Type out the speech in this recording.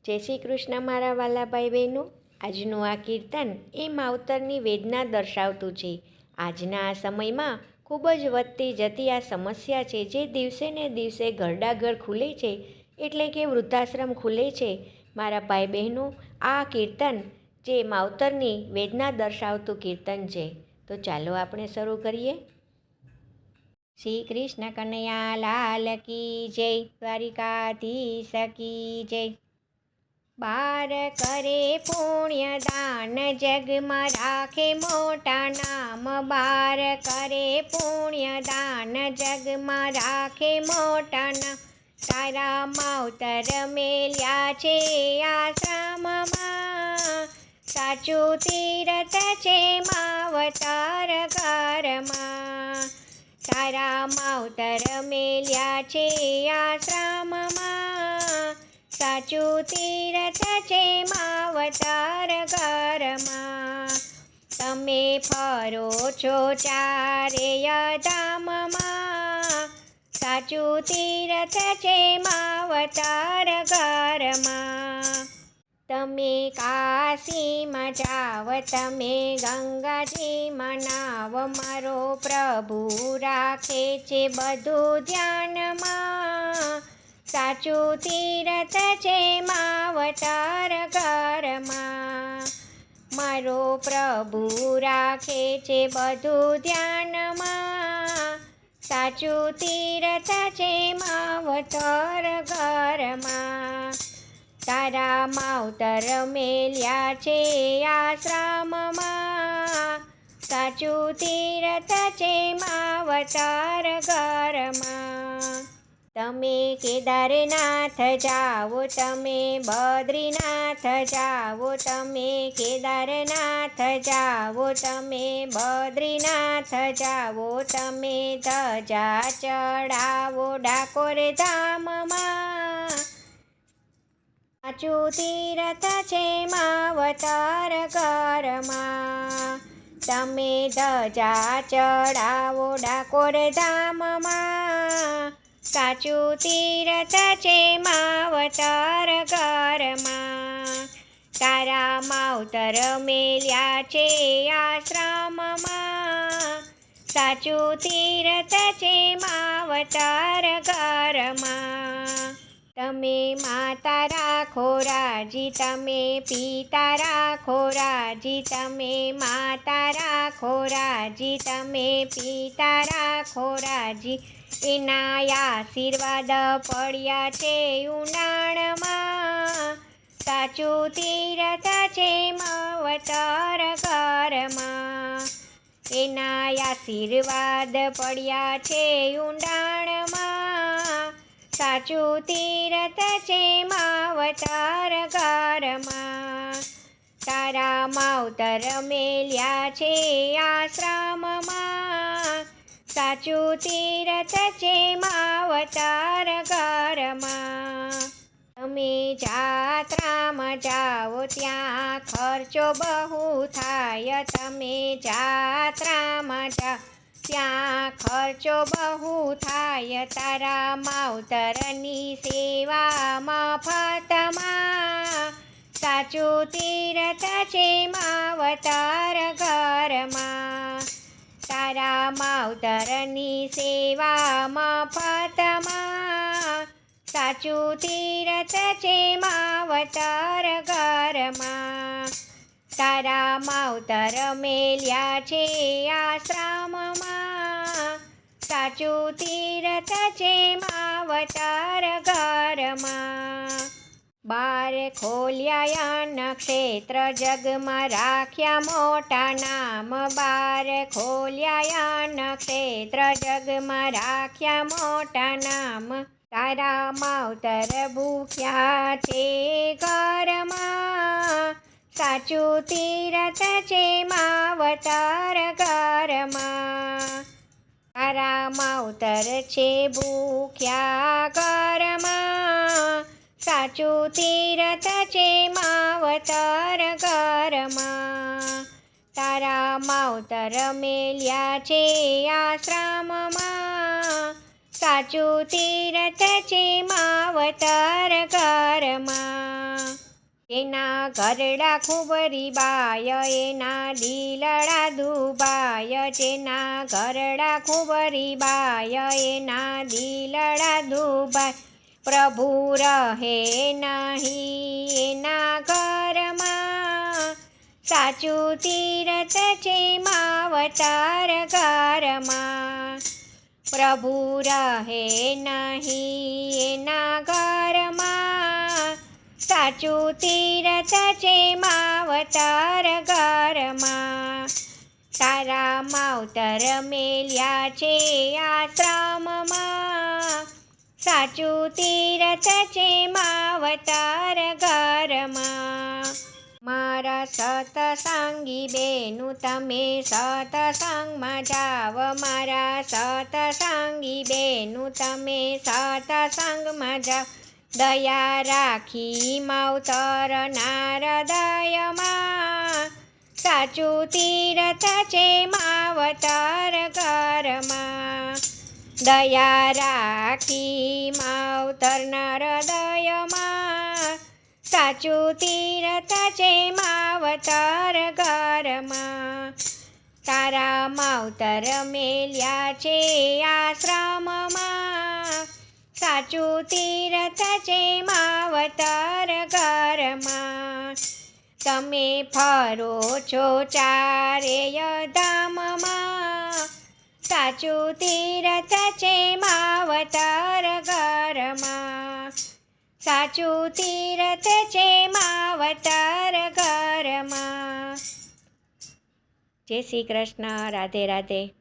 જય શ્રી કૃષ્ણ મારા વાલા ભાઈ બહેનો. આજનું આ કીર્તન એ માવતરની વેદના દર્શાવતું છે. આજના આ સમયમાં ખૂબ જ વધતી જતી આ સમસ્યા છે, જે દિવસે ને દિવસે ઘરડાઘર ખુલે છે, એટલે કે વૃદ્ધાશ્રમ ખુલે છે. મારા ભાઈ બહેનો, આ કીર્તન જે માવતરની વેદના દર્શાવતું કીર્તન છે. તો ચાલો આપણે શરૂ કરીએ. શ્રી કૃષ્ણ કનૈયા લાલ કી જય, દ્વારિકાધીશ કી જય. બાર કરે પુણ્ય દાન, જગમાં રાખે મોટા નામ. બાર કરે પુણ્ય દાન, જગમાં રાખે મોટા નામ. તારા માવતર મેલ્યા છે આશ્રમમાં, સાચું તીરથ છે માવતર ઘરમાં. તારા માવતર મેલ્યા છે આશ્રમમાં, સાચું તીરથ છે માવતર ઘરમાં. તમે ફરો છો ચારેય ધામમાં, સાચું તીરથ છે માવતર ઘરમાં. તમે કાશીમાં જાવ, તમે ગંગાજીમાં નાવ. મારો પ્રભુ રાખે છે બધું ધ્યાનમાં, સાચું તીરથ છે માવતર ઘરમાં. મારો પ્રભુ રાખે છે બધું ધ્યાનમાં, સાચું તીરથ છે માવતર ઘરમાં. તારા માવતર મેલ્યા છે આશ્રમમાં, સાચું તીરથ છે માવતર ઘરમાં. તમે કેદારનાથ જાઓ, તમે બદ્રીનાથ જાઓ. તમે કેદારનાથ જાઓ, તમે બદ્રીનાથ જાઓ. તમે ધજા ચડાવો ડાકોર ધામમાં, સાચું તીરથ છે માવતર ઘરમાં. તમે ધજા ચડાવો ડાકોર ધામમાં, સાચું તીરથ છે માવતર ઘરમાં. તારા માવતર મેલ્યા છે આશ્રમમાં, સાચું તીરથ છે માવતર ઘરમાં. તમે માતા રાખો રાજી, તમે પિતા રાખો રાજી. તમે માતા રાખો રાજી, તમે પિતા રાખો રાજી. એના આશીર્વાદ પડ્યા છે ઉંડાણમાં, સાચું તીરથ છે માવતર ઘરમાં. એના આશીર્વાદ પડ્યા છે ઉંડાણમાં, સાચું તીરથ છે માવતર ઘરમાં. તારા માવતર મેલ્યા છે આશ્રમમાં, સાચું તીરથ છે માવતર ઘરમાં. તમે જાત્રામાં જાઓ, ત્યાં ખર્ચો બહુ થાય. તમે જાત્રામાં જાઓ, ત્યાં ખર્ચો બહુ થાય. તારા માવતરની સેવામાં મફતમાં, સાચું તીરથ છે માવતર ઘરમાં. તારા માવતરની સેવામાં મફતમાં, સાચું તીરથ છે માવતર ઘરમાં. તારા માવતર મેલ્યા છે આશ્રમમાં, સાચું તીરથ છે માવતર ઘરમાં. બાર ખોલ્યા નક્ષત્ર, જગમાં રાખ્યા મોટા નામ. બાર ખોલ્યા નક્ષત્ર, જગમાં રાખ્યા મોટા નામ. તારા માવતર ભૂખ્યા છે ઘરમાં, સાચું તીરથ છે માવતર ઘરમાં. તારા માવતર છે ભૂખ્યા ઘરમાં, સાચું તીરથ છે માવતર ઘરમાં. તારા માવતર મેલ્યા છે આશ્રમમાં, સાચું તીરથ છે માવતર ઘરમાં. એના ઘરડા ખૂબ રીબાય, એના દિલડા દુબાય. જેના ઘરડા ખૂબ રીબાય, એના દિલડા દુબાય. પ્રભુ રહે નહીં એના ઘરમાં, સાચું તીરથ છે માવતર ઘરમાં. પ્રભુ રહે નહીં એના ઘરમાં, સાચું તીરથ છે માવતર ઘરમાં. તારા માવતર મેલ્યા છે આશ્રમમાં, સાચું તીરથ છે માવતર ઘરમાં. મારા સતસંગી બેનું તમે સતસંગમાં જાવ, મારા સતસંગી બેનું તમે સતસંગમાં જાવ. દયા રાખી માવતરના હૃદયમાં, સાચું તીરથ છે માવતર ઘરમાં. દયા રાખી માવતરના હૃદયમાં, સાચું તીરથ છે માવતર ઘરમાં. તારા માવતર મેલ્યા છે આશ્રમમાં, સાચું તીરથ છે માવતર ઘરમાં. તમે ફરો છો ચારેય ધામમાં, સાચું તીરથ છે માવતર ઘરમાં. સાચું તીરથ છે માવતર ઘરમાં. જય શ્રી કૃષ્ણ. રાધે રાધે.